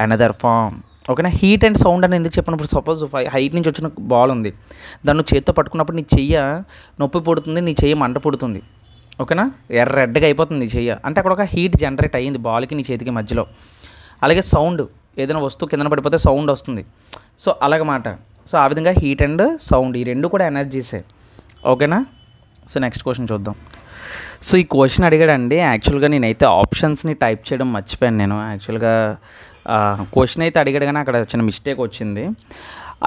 another form. ఓకేనా. హీట్ అండ్ సౌండ్ అని ఎందుకు చెప్పినప్పుడు, సపోజ్ హైట్ నుంచి వచ్చిన బాల్ ఉంది, దాన్ని చేత్తో పట్టుకున్నప్పుడు నీ చెయ్య నొప్పి పుడుతుంది, నీ చెయ్యి మంట పుడుతుంది. ఓకేనా, రెడ్గా అయిపోతుంది నీ చెయ్య, అంటే అక్కడ ఒక హీట్ జనరేట్ అయ్యింది బాల్కి నీ చేతికి మధ్యలో. అలాగే సౌండ్, ఏదైనా వస్తువు కింద పడిపోతే సౌండ్ వస్తుంది. సో అలాగమాట. సో ఆ విధంగా హీట్ అండ్ సౌండ్ ఈ రెండు కూడా ఎనర్జీసే. ఓకేనా. సో నెక్స్ట్ క్వశ్చన్ చూద్దాం. సో ఈ క్వశ్చన్ అడిగాడండి. యాక్చువల్గా నేనైతే ఆప్షన్స్ని టైప్ చేయడం మర్చిపోయాను. నేను యాక్చువల్గా క్వశ్చన్ అయితే అడిగాడు కానీ అక్కడ చిన్న మిస్టేక్ వచ్చింది.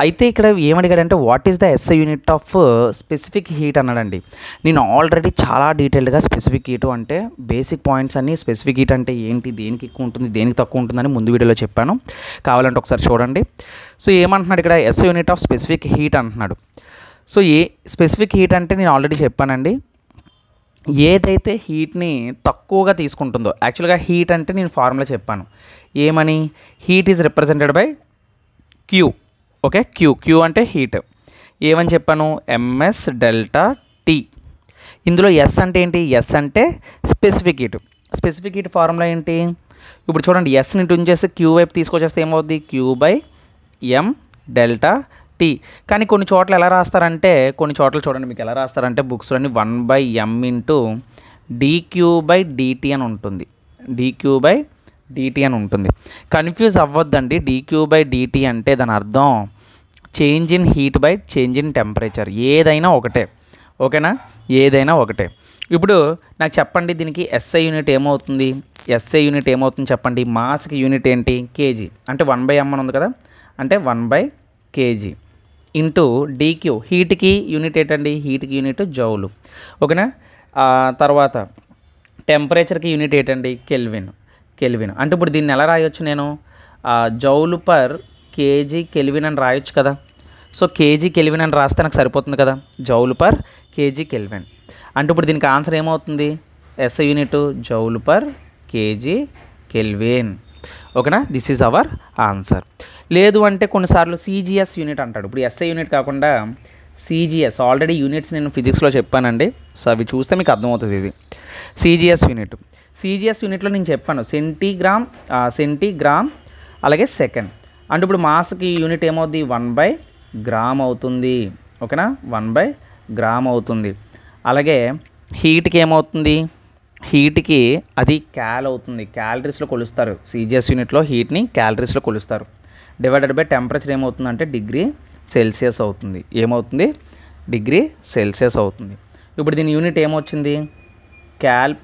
అయితే ఇక్కడ ఏమడిగాడంటే what is the SI unit of specific heat అన్నాడండి. నేను ఆల్రెడీ చాలా డీటెయిల్డ్గా స్పెసిఫిక్ హీట్ అంటే బేసిక్ పాయింట్స్ అన్నీ, స్పెసిఫిక్ హీట్ అంటే ఏంటి, దేనికి ఎక్కువ ఉంటుంది, దేనికి తక్కువ ఉంటుందని ముందు వీడియోలో చెప్పాను. కావాలంటే ఒకసారి చూడండి. సో ఏమంటున్నాడు ఇక్కడ, SI unit of specific heat అంటున్నాడు. సో స్పెసిఫిక్ హీట్ అంటే నేను ఆల్రెడీ చెప్పానండి, ఏదైతే హీట్ని తక్కువగా తీసుకుంటుందో. యాక్చువల్గా హీట్ అంటే నేను ఫార్ములా చెప్పాను ఏమని, heat is represented by Q. Okay, Q అంటే హీట్. ఏమని చెప్పాను, ఎంఎస్ డెల్టా టీ. ఇందులో ఎస్ అంటే ఏంటి, ఎస్ అంటే specific heat. Specific heat formula ఏంటి, ఇప్పుడు చూడండి, ఎస్ని ఉంచేసి క్యూ వైపు తీసుకొచ్చేస్తే ఏమవుద్ది, Q by m delta T. కానీ కొన్ని చోట్ల ఎలా రాస్తారంటే, కొన్ని చోట్ల చూడండి మీకు ఎలా రాస్తారంటే బుక్స్లోని 1/m into dq by dt అని ఉంటుంది. dq బై dt అని ఉంటుంది. కన్ఫ్యూజ్ అవ్వద్దండి. dq బై dt అంటే దాని అర్థం change in heat by change in temperature. ఏదైనా ఒకటే. ఓకేనా, ఏదైనా ఒకటే. ఇప్పుడు నాకు చెప్పండి, దీనికి ఎస్ఐ యూనిట్ ఏమవుతుంది, ఎస్ఐ యూనిట్ ఏమవుతుంది చెప్పండి. మాస్కి యూనిట్ ఏంటి, కేజీ. అంటే 1/m అని ఉంది కదా, అంటే 1/kg ఇంటూ డీక్యూ. హీట్కి యూనిట్ ఏంటండి, హీట్కి యూనిట్ జౌలు. ఓకేనా. తర్వాత టెంపరేచర్కి యూనిట్ ఏంటండి, కెల్విన్. అంటే ఇప్పుడు దీన్ని ఎలా రాయొచ్చు నేను, జౌలు పర్ కేజీ కెల్విన్ అని రాయొచ్చు కదా. సో కేజీ కెల్విన్ అని రాస్తే నాకు సరిపోతుంది కదా, జౌలు పర్ కేజీ కెల్విన్. అంటే ఇప్పుడు దీనికి ఆన్సర్ ఏమవుతుంది, SI unit జౌలు per KG kelvin. ఓకేనా, దిస్ ఈజ్ అవర్ ఆన్సర్. లేదు అంటే కొన్నిసార్లు సిజిఎస్ యూనిట్ అంటాడు. ఇప్పుడు ఎస్ఐ యూనిట్ కాకుండా సిజిఎస్, ఆల్రెడీ యూనిట్స్ నేను ఫిజిక్స్లో చెప్పానండి. సో అవి చూస్తే మీకు అర్థమవుతుంది. ఇది సిజిఎస్ యూనిట్. సిజిఎస్ యూనిట్లో నేను చెప్పాను సెంటీగ్రామ్ అలాగే సెకండ్. అంటే ఇప్పుడు మాస్కి యూనిట్ ఏమవుతుంది, 1/గ్రామ్ అవుతుంది. ఓకేనా, 1/గ్రామ్ అవుతుంది. అలాగే హీట్కి ఏమవుతుంది, హీట్కి అది క్యాల్ అవుతుంది. క్యాలరీస్లో కొలుస్తారు. సిజిఎస్ యూనిట్లో హీట్ని క్యాలరీస్లో కొలుస్తారు. డివైడెడ్ బై టెంపరేచర్ ఏమవుతుందంటే డిగ్రీ సెల్సియస్ అవుతుంది. ఏమవుతుంది, డిగ్రీ సెల్సియస్ అవుతుంది. ఇప్పుడు దీని యూనిట్ ఏమొచ్చింది, cal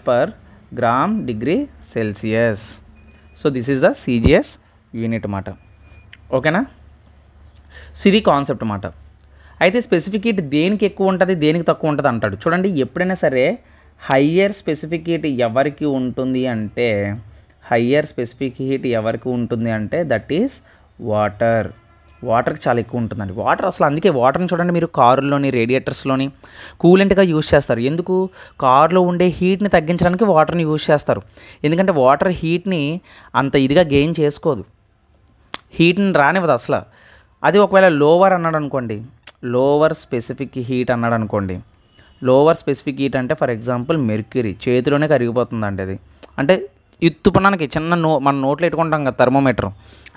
per gram degree Celsius. So this is the CGS unit అన్నమాట. ఓకేనా. సో ఇది కాన్సెప్ట్ అన్నమాట. అయితే స్పెసిఫిక్ హీట్ దేనికి ఎక్కువ ఉంటుంది, దేనికి తక్కువ ఉంటుంది అంటాడు. చూడండి, ఎప్పుడైనా సరే హయ్యర్ స్పెసిఫిక్ హీట్ ఎవరికి ఉంటుంది అంటే, దట్ ఈస్ వాటర్కి చాలా ఎక్కువ ఉంటుందండి. వాటర్ అసలు అందుకే వాటర్ని చూడండి మీరు కారుల్లోని, రేడియేటర్స్లోని కూలెంట్గా యూజ్ చేస్తారు. ఎందుకు, కారులో ఉండే హీట్ని తగ్గించడానికి వాటర్ని యూజ్ చేస్తారు. ఎందుకంటే వాటర్ హీట్ని అంత ఇదిగా గెయిన్ చేసుకోదు, హీట్ని రానివ్వదు అసలు. అది ఒకవేళ లోవర్ అన్నాడు అనుకోండి, లోవర్ స్పెసిఫిక్ హీట్ అన్నాడు అనుకోండి. లోవర్ స్పెసిఫిక్ హీట్ అంటే ఫర్ ఎగ్జాంపుల్ మెర్క్యూరీ, చేతిలోనే కరిగిపోతుందండి అది. అంటే ఇత్తుపన్నానికి చిన్న మన నోట్లో పెట్టుకుంటాం కదా థర్మోమీటర్,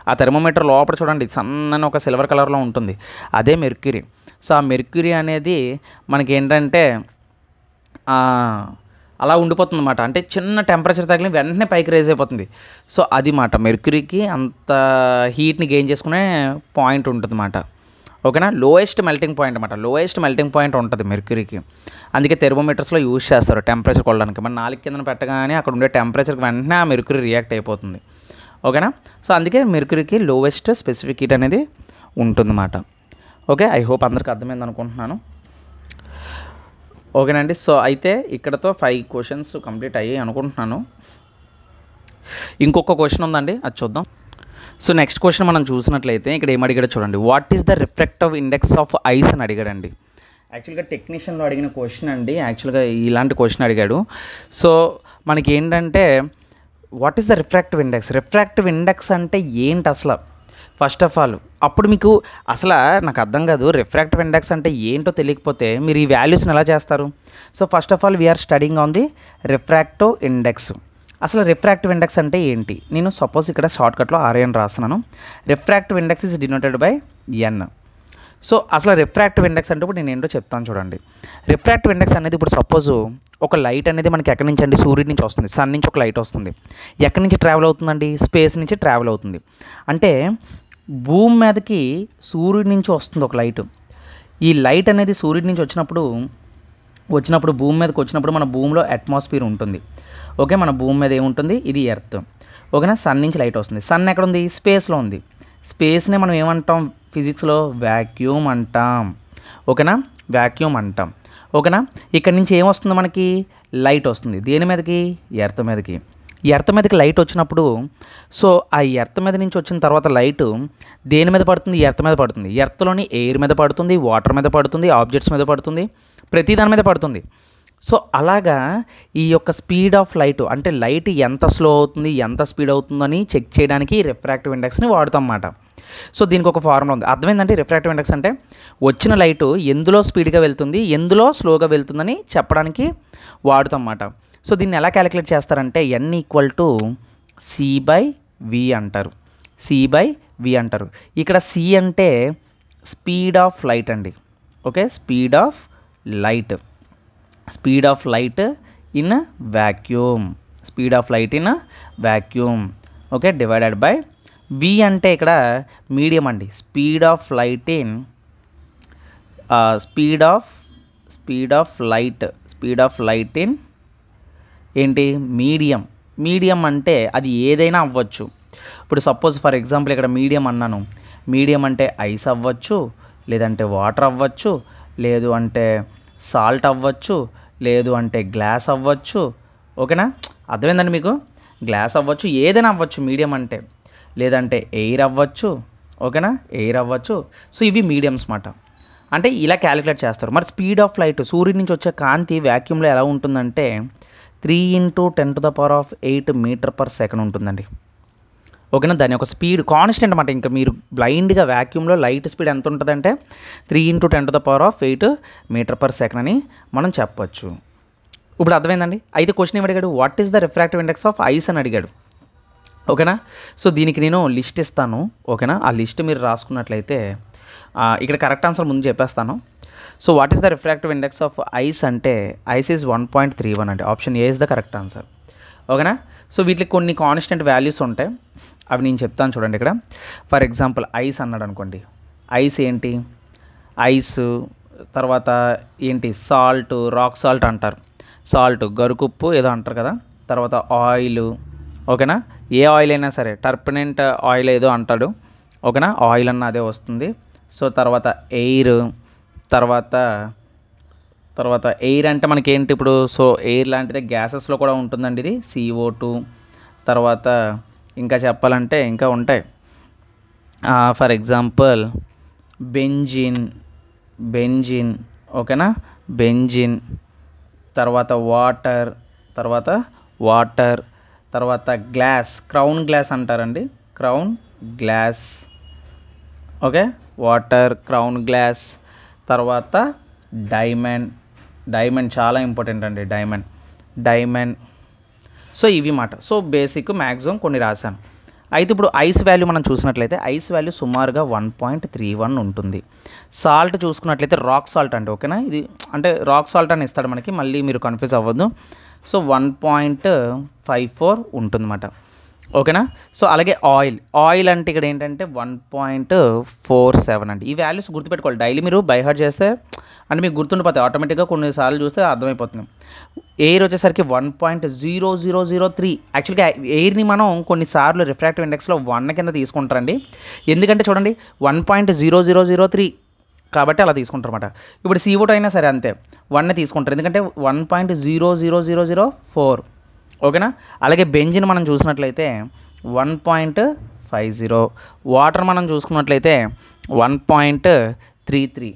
ఆ థర్మోమీటర్ లోపల చూడండి సన్నని ఒక సిల్వర్ కలర్లో ఉంటుంది, అదే మెర్క్యూరీ. సో ఆ మెర్క్యూరీ అనేది మనకి ఏంటంటే అలా ఉండిపోతుంది అన్నమాట. అంటే చిన్న టెంపరేచర్ తగిలిన వెంటనే పైకి రేజ్ అయిపోతుంది. సో అది మాట మెర్క్యూరీకి అంత హీట్ని గెయిన్ చేసుకునే పాయింట్ ఉంటుంది అన్నమాట. ఓకేనా, లోయెస్ట్ మెల్టింగ్ పాయింట్ అనమాట. లోయెస్ట్ మెల్టింగ్ పాయింట్ ఉంటుంది మెర్క్యూరీకి, అందుకే థెర్మోమీటర్స్లో యూజ్ చేస్తారు టెంపరేచర్ కొలడానికి. మన 4 కింద పెట్టగానే అక్కడ ఉండే టెంపరేచర్కి వెంటనే ఆ మెర్క్యూరీ రియాక్ట్ అయిపోతుంది. ఓకేనా, సో అందుకే మెర్క్యూరీకి లోయెస్ట్ స్పెసిఫిక్ హీట్ అనేది ఉంటుందన్నమాట. ఓకే, ఐ హోప్ అందరికి అర్థమైంది అనుకుంటున్నాను. ఓకేనండి, సో అయితే ఇక్కడతో 5 క్వశ్చన్స్ కంప్లీట్ అయ్యాయి అనుకుంటున్నాను. ఇంకొక క్వశ్చన్ ఉందండి, అది చూద్దాం. సో నెక్స్ట్ క్వశ్చన్ మనం చూసినట్లయితే ఇక్కడ ఏం అడిగాడో చూడండి. What is the refractive index of ice అని అడిగాడండి. యాక్చువల్గా టెక్నీషియన్లో అడిగిన క్వశ్చన్ అండి. యాక్చువల్గా ఇలాంటి క్వశ్చన్ అడిగాడు. సో మనకి ఏంటంటే what is the refractive index, refractive index అంటే ఏంటి అసలు ఫస్ట్ ఆఫ్ ఆల్. అప్పుడు మీకు అసలు నాకు అర్థం కాదు, రిఫ్రాక్టివ్ ఇండెక్స్ అంటే ఏంటో తెలియకపోతే మీరు ఈ వాల్యూస్ని ఎలా చేస్తారు. So first of all we are studying on the refractive index. అసలు రిఫ్రాక్టివ్ ఇండెక్స్ అంటే ఏంటి, నేను సపోజ్ ఇక్కడ షార్ట్కట్లో RN రాస్తున్నాను. Refractive index is denoted by N. So అసలు రిఫ్రాక్టివ్ ఇండెక్స్ అంటే ఇప్పుడు నేను ఏంటో చెప్తాను చూడండి. రిఫ్రాక్టివ్ ఇండెక్స్ అనేది ఇప్పుడు సపోజ్ ఒక లైట్ అనేది మనకి ఎక్కడి నుంచి అండి, సూర్యుడి నుంచి వస్తుంది, సన్ నుంచి ఒక లైట్ వస్తుంది. ఎక్కడి నుంచి ట్రావెల్ అవుతుందండి, స్పేస్ నుంచి ట్రావెల్ అవుతుంది. అంటే భూమి మీదకి సూర్యుడి నుంచి వస్తుంది ఒక లైట్. ఈ లైట్ అనేది సూర్యుడి నుంచి వచ్చినప్పుడు భూమి మీదకి వచ్చినప్పుడు మన భూమిలో అట్మాస్ఫియర్ ఉంటుంది. ఓకే, మన భూమి మీద ఏముంటుంది, ఇది ఎర్త్. ఓకేనా, సన్ నుంచి లైట్ వస్తుంది. సన్ ఎక్కడ ఉంది, స్పేస్లో ఉంది. స్పేస్ని మనం ఏమంటాం ఫిజిక్స్లో, వ్యాక్యూమ్ అంటాం. ఓకేనా, వ్యాక్యూమ్ అంటాం. ఓకేనా, ఇక్కడ నుంచి ఏమొస్తుంది మనకి, లైట్ వస్తుంది. దేని మీదకి, ఎర్త్ మీదకి. ఎర్త్ మీదకి లైట్ వచ్చినప్పుడు సో ఆ ఎర్త్ మీద నుంచి వచ్చిన తర్వాత లైట్ దేని మీద పడుతుంది, ఎర్త్ మీద పడుతుంది. ఎర్త్లోని ఎయిర్ మీద పడుతుంది, వాటర్ మీద పడుతుంది, ఆబ్జెక్ట్స్ మీద పడుతుంది, ప్రతి దాని మీద పడుతుంది. సో అలాగా ఈ యొక్క స్పీడ్ ఆఫ్ లైట్ అంటే లైట్ ఎంత స్లో అవుతుంది, ఎంత స్పీడ్ అవుతుందని చెక్ చేయడానికి రిఫ్రాక్టివ్ ఇండెక్స్ని వాడుతాం అన్నమాట. సో దీనికి ఒక ఫార్ములా ఉంది. అర్థమైందంటే రిఫ్రాక్టివ్ ఇండెక్స్ అంటే వచ్చిన లైట్ ఎందులో స్పీడ్గా వెళ్తుంది, ఎందులో స్లోగా వెళ్తుందని చెప్పడానికి వాడుతాం అన్నమాట. సో దీన్ని ఎలా క్యాలిక్యులేట్ చేస్తారంటే N = C/V అంటారు. C/V అంటారు. ఇక్కడ C అంటే స్పీడ్ ఆఫ్ లైట్ అండి. Okay, speed of light, speed of light in vacuum, speed of light in vacuum. Okay, divided by V అంటే ఇక్కడ మీడియం అండి. Speed of light in speed of light in ఏంటి, మీడియం. మీడియం అంటే అది ఏదైనా అవ్వచ్చు. ఇప్పుడు సపోజ్ ఫర్ ఎగ్జాంపుల్ ఇక్కడ మీడియం అన్నాను. మీడియం అంటే ఐస్ అవ్వచ్చు, లేదంటే వాటర్ అవ్వచ్చు, లేదు అంటే సాల్ట్ అవ్వచ్చు, లేదు అంటే గ్లాస్ అవ్వచ్చు. ఓకేనా, అర్థమైందండి మీకు, గ్లాస్ అవ్వచ్చు, ఏదైనా అవ్వచ్చు మీడియం అంటే, లేదంటే ఎయిర్ అవ్వచ్చు. ఓకేనా, ఎయిర్ అవ్వచ్చు. సో ఇవి మీడియమ్స్ మాట. అంటే ఇలా క్యాలిక్యులేట్ చేస్తారు. మరి స్పీడ్ ఆఫ్ లైట్, సూర్యుడి నుంచి వచ్చే కాంతి వ్యాక్యూమ్లో ఎలా ఉంటుందంటే 3 × 10⁸ మీటర్/సెకండ్ ఉంటుందండి. ఓకేనా, దాని యొక్క స్పీడ్ కాన్స్టెంట్ అన్నమాట. ఇంకా మీరు బ్లైండ్గా వ్యాక్యూమ్లో లైట్ స్పీడ్ ఎంత ఉంటుందంటే 3 × 10⁸ మీటర్/సెకండ్ అని మనం చెప్పచ్చు. ఇప్పుడు అర్థమైందండి. అయితే క్వశ్చన్ ఏమి అడిగాడు, what is the refractive index of ice అని అడిగాడు. ఓకేనా, సో దీనికి నేను లిస్ట్ ఇస్తాను. ఓకేనా, ఆ లిస్ట్ మీరు రాసుకున్నట్లయితే ఇక్కడ కరెక్ట్ ఆన్సర్ ముందు చెప్పేస్తాను. So what is the refractive index of ice అంటే ఐస్ ఈజ్ 1.31 అండి. Option A is the correct answer. ఓకేనా, సో వీటికి కొన్ని కాన్స్టెంట్ వాల్యూస్ ఉంటాయి, అవి నేను చెప్తాను చూడండి. ఇక్కడ ఫర్ ఎగ్జాంపుల్ ఐస్ అన్నాడు అనుకోండి. ఐస్ ఏంటి, ఐస్ తర్వాత ఏంటి, సాల్ట్, రాక్ సాల్ట్ అంటారు. సాల్ట్ గరుకుప్పు ఏదో అంటారు కదా. తర్వాత ఆయిల్. ఓకేనా, ఏ ఆయిల్ అయినా సరే, టర్పనెంట్ ఆయిల్ ఏదో అంటాడు. ఓకేనా, ఆయిల్ అన్న అదే వస్తుంది. సో తర్వాత ఎయిర్, తర్వాత ఎయిర్ అంటే మనకేంటి ఇప్పుడు, సో ఎయిర్ లాంటిదే గ్యాసెస్లో కూడా ఉంటుందండి ఇది, CO2. తర్వాత ఇంకా చెప్పాలంటే ఇంకా ఉంటాయి. For example benzene. ఓకేనా, బెంజిన్. తర్వాత తర్వాత గ్లాస్, క్రౌన్ గ్లాస్ అంటారండి, crown glass. Okay, water, crown glass. తర్వాత డైమండ్ చాలా ఇంపార్టెంట్ అండి, డైమండ్. సో ఇవి మాట. సో బేసిక్ మ్యాక్సిమం కొన్ని రాశాను. అయితే ఇప్పుడు ఐస్ వాల్యూ మనం చూసినట్లయితే ఐస్ వాల్యూ సుమారుగా 1.31 ఉంటుంది. సాల్ట్ చూసుకున్నట్లయితే రాక్ సాల్ట్ అండి. ఓకేనా, ఇది అంటే రాక్ సాల్ట్ అని ఇస్తాడు మనకి, మళ్ళీ మీరు కన్ఫ్యూజ్ అవ్వద్దు. సో 1.54 ఉంటుందన్నమాట. ఓకేనా. సో అలాగే ఆయిల్ అంటే ఇక్కడ ఏంటంటే 1.47 అండి. ఈ వాల్యూస్ గుర్తుపెట్టుకోవాలి. డైలీ మీరు బై హార్ట్ చేస్తే అంటే మీకు గుర్తుండిపోతాయి ఆటోమేటిక్గా, కొన్నిసార్లు చూస్తే అర్థమైపోతుంది. ఎయిర్ వచ్చేసరికి 1.0003. యాక్చువల్గా ఎయిర్ని మనం కొన్నిసార్లు రిఫ్రాక్టివ్ ఇండెక్స్లో 1 కింద తీసుకుంటారండి. ఎందుకంటే చూడండి 1.0003 కాబట్టి అలా తీసుకుంటారు అనమాట. ఇప్పుడు CO2 అయినా సరే అంతే 1 తీసుకుంటారు, ఎందుకంటే 1.00004. ఓకేనా. అలాగే బెంజిన్ మనం చూసినట్లయితే 1.50. వాటర్ మనం చూసుకున్నట్లయితే 1.33.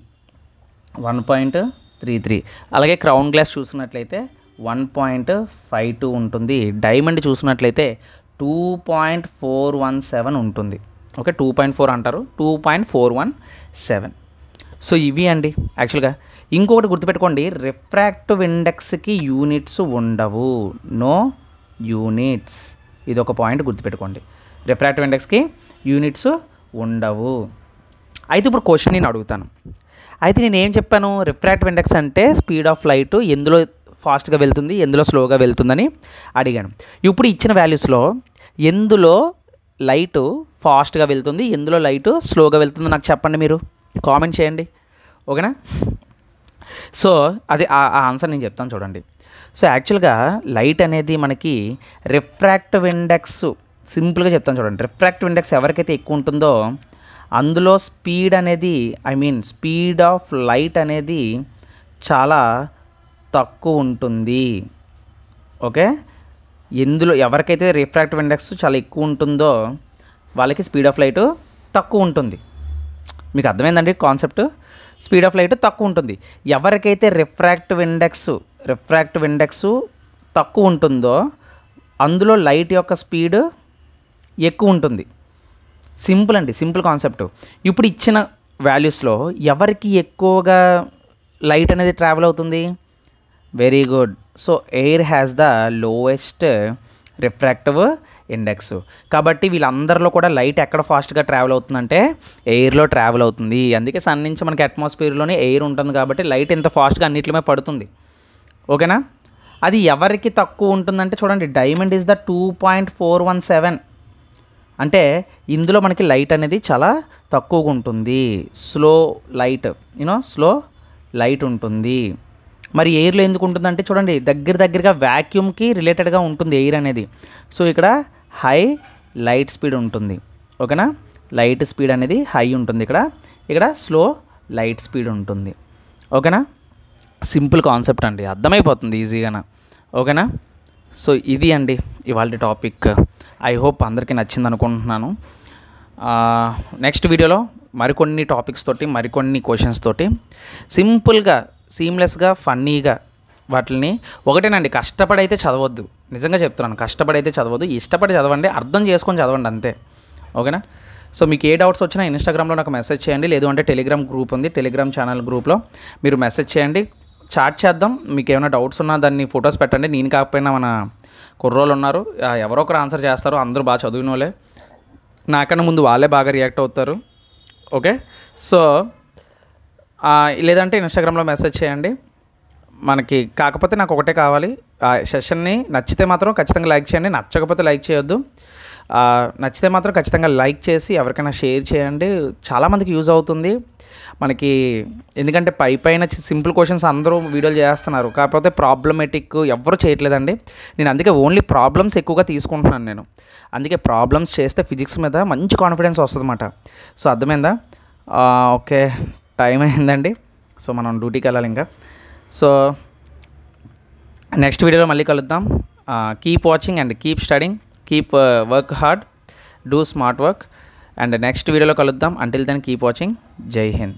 అలాగే క్రౌన్ గ్లాస్ చూసినట్లయితే 1.52 ఉంటుంది. డైమండ్ చూసినట్లయితే 2.417 ఉంటుంది. ఓకే, 2.4 అంటారు, 2.417. సో ఇవి అండి యాక్చువల్గా. ఇంకొకటి గుర్తుపెట్టుకోండి, రిఫ్రాక్టివ్ ఇండెక్స్కి యూనిట్స్ ఉండవు, నో యూనిట్స్. ఇది ఒక పాయింట్ గుర్తుపెట్టుకోండి, రిఫ్రాక్టివ్ ఇండెక్స్కి యూనిట్స్ ఉండవు. అయితే ఇప్పుడు క్వశ్చన్ నేను అడుగుతాను. అయితే నేను ఏం చెప్పాను, రిఫ్రాక్టివ్ ఇండెక్స్ అంటే స్పీడ్ ఆఫ్ లైట్ ఎందులో ఫాస్ట్గా వెళ్తుంది, ఎందులో స్లోగా వెళ్తుందని అడిగాను. ఇప్పుడు ఇచ్చిన వాల్యూస్లో ఎందులో లైట్ ఫాస్ట్గా వెళ్తుంది, ఎందులో లైట్ స్లోగా వెళ్తుంది నాకు చెప్పండి, మీరు కామెంట్ చేయండి. ఓకేనా. సో అది ఆ ఆన్సర్ నేను చెప్తాను చూడండి. సో యాక్చువల్గా లైట్ అనేది మనకి రిఫ్రాక్టివ్ ఇండెక్స్, సింపుల్గా చెప్తాను చూడండి. రిఫ్రాక్టివ్ ఇండెక్స్ ఎవరికైతే ఎక్కువ ఉంటుందో అందులో స్పీడ్ అనేది స్పీడ్ ఆఫ్ లైట్ అనేది చాలా తక్కువ ఉంటుంది. ఓకే, ఎందులో ఎవరికైతే రిఫ్రాక్టివ్ ఇండెక్స్ చాలా ఎక్కువ ఉంటుందో వాళ్ళకి స్పీడ్ ఆఫ్ లైట్ తక్కువ ఉంటుంది. మీకు అర్థమైందండి కాన్సెప్ట్? స్పీడ్ ఆఫ్ లైట్ తక్కువ ఉంటుంది. ఎవరికైతే రిఫ్రాక్టివ్ ఇండెక్స్ తక్కువ ఉంటుందో అందులో లైట్ యొక్క స్పీడ్ ఎక్కువ ఉంటుంది. సింపుల్ అండి, సింపుల్ కాన్సెప్ట్. ఇప్పుడు ఇచ్చిన వాల్యూస్లో ఎవరికి ఎక్కువగా లైట్ అనేది ట్రావెల్ అవుతుంది? Very good. So air has the lowest refractive index. కాబట్టి వీళ్ళందరిలో కూడా లైట్ ఎక్కడ ఫాస్ట్గా ట్రావెల్ అవుతుందంటే ఎయిర్లో ట్రావెల్ అవుతుంది. అందుకే సన్ నుంచి మనకి అట్మాస్ఫియర్లోనే ఎయిర్ ఉంటుంది కాబట్టి లైట్ ఇంత ఫాస్ట్గా అన్నిట్లమే పడుతుంది. ఓకేనా. అది ఎవరికి తక్కువ ఉంటుందంటే చూడండి, డైమండ్ ఈజ్ ద 2.417. అంటే ఇందులో మనకి లైట్ అనేది చాలా తక్కువగా ఉంటుంది, స్లో లైట్ ఉంటుంది. మరి ఎయిర్లో ఎందుకు ఉంటుందంటే చూడండి, దగ్గరగా వ్యాక్యూమ్కి రిలేటెడ్గా ఉంటుంది ఎయిర్ అనేది. సో ఇక్కడ హై లైట్ స్పీడ్ ఉంటుంది. ఓకేనా, లైట్ స్పీడ్ అనేది హై ఉంటుంది, ఇక్కడ స్లో లైట్ స్పీడ్ ఉంటుంది. ఓకేనా, సింపుల్ కాన్సెప్ట్ అండి, అర్థమైపోతుంది ఈజీగానా. ఓకేనా. సో ఇది అండి ఇవాళ టాపిక్. ఐ హోప్ అందరికీ నచ్చింది అనుకుంటున్నాను. నెక్స్ట్ వీడియోలో మరికొన్ని టాపిక్స్ తోటి, మరికొన్ని క్వశ్చన్స్ తోటి సింపుల్గా, సీమ్లెస్గా, ఫన్నీగా వాటిని ఒకటేనండి. కష్టపడైతే చదవద్దు, నిజంగా చెప్తున్నాను, కష్టపడైతే చదవద్దు, ఇష్టపడి చదవండి, అర్థం చేసుకొని చదవండి అంతే. ఓకేనా. సో మీకు ఏ డౌట్స్ వచ్చినా ఇన్స్టాగ్రామ్లో నాకు మెసేజ్ చేయండి, లేదు అంటే టెలిగ్రామ్ గ్రూప్ ఉంది, టెలిగ్రామ్ ఛానల్ గ్రూప్లో మీరు మెసేజ్ చేయండి, చాట్ చేద్దాం. మీకు ఏమైనా డౌట్స్ ఉన్నా దాన్ని ఫొటోస్ పెట్టండి. నేను కాకపోయినా మన కుర్రోళ్ళు ఉన్నారు, ఎవరో ఒకరు ఆన్సర్ చేస్తారు, అందరూ బాగా చదివిన వాళ్ళే, నాకన్నా ముందు వాళ్ళే బాగా రియాక్ట్ అవుతారు. ఓకే. సో లేదంటే ఇన్స్టాగ్రామ్లో మెసేజ్ చేయండి. మనకి కాకపోతే నాకు ఒకటే కావాలి, సెషన్ని నచ్చితే మాత్రం ఖచ్చితంగా లైక్ చేయండి, నచ్చకపోతే లైక్ చేయొద్దు. నచ్చితే మాత్రం ఖచ్చితంగా లైక్ చేసి ఎవరికైనా షేర్ చేయండి, చాలామందికి యూజ్ అవుతుంది మనకి. ఎందుకంటే పైన సింపుల్ క్వశ్చన్స్ అందరూ వీడియోలు చేస్తున్నారు, కాకపోతే ప్రాబ్లమేటిక్ ఎవరు చేయట్లేదండి. నేను అందుకే ఓన్లీ ప్రాబ్లమ్స్ ఎక్కువగా తీసుకుంటున్నాను నేను. అందుకే ప్రాబ్లమ్స్ చేస్తే ఫిజిక్స్ మీద మంచి కాన్ఫిడెన్స్ వస్తుంది అన్నమాట. సో అర్థమైందా? ఓకే, టైం అయిందండి. సో మనం డ్యూటీకి వెళ్ళాలి ఇంకా. సో నెక్స్ట్ వీడియోలో మళ్ళీ కలుద్దాం. Keep watching and keep studying, keep work hard, do smart work, and next వీడియోలో కలుద్దాం. Until then keep watching. జై హింద్.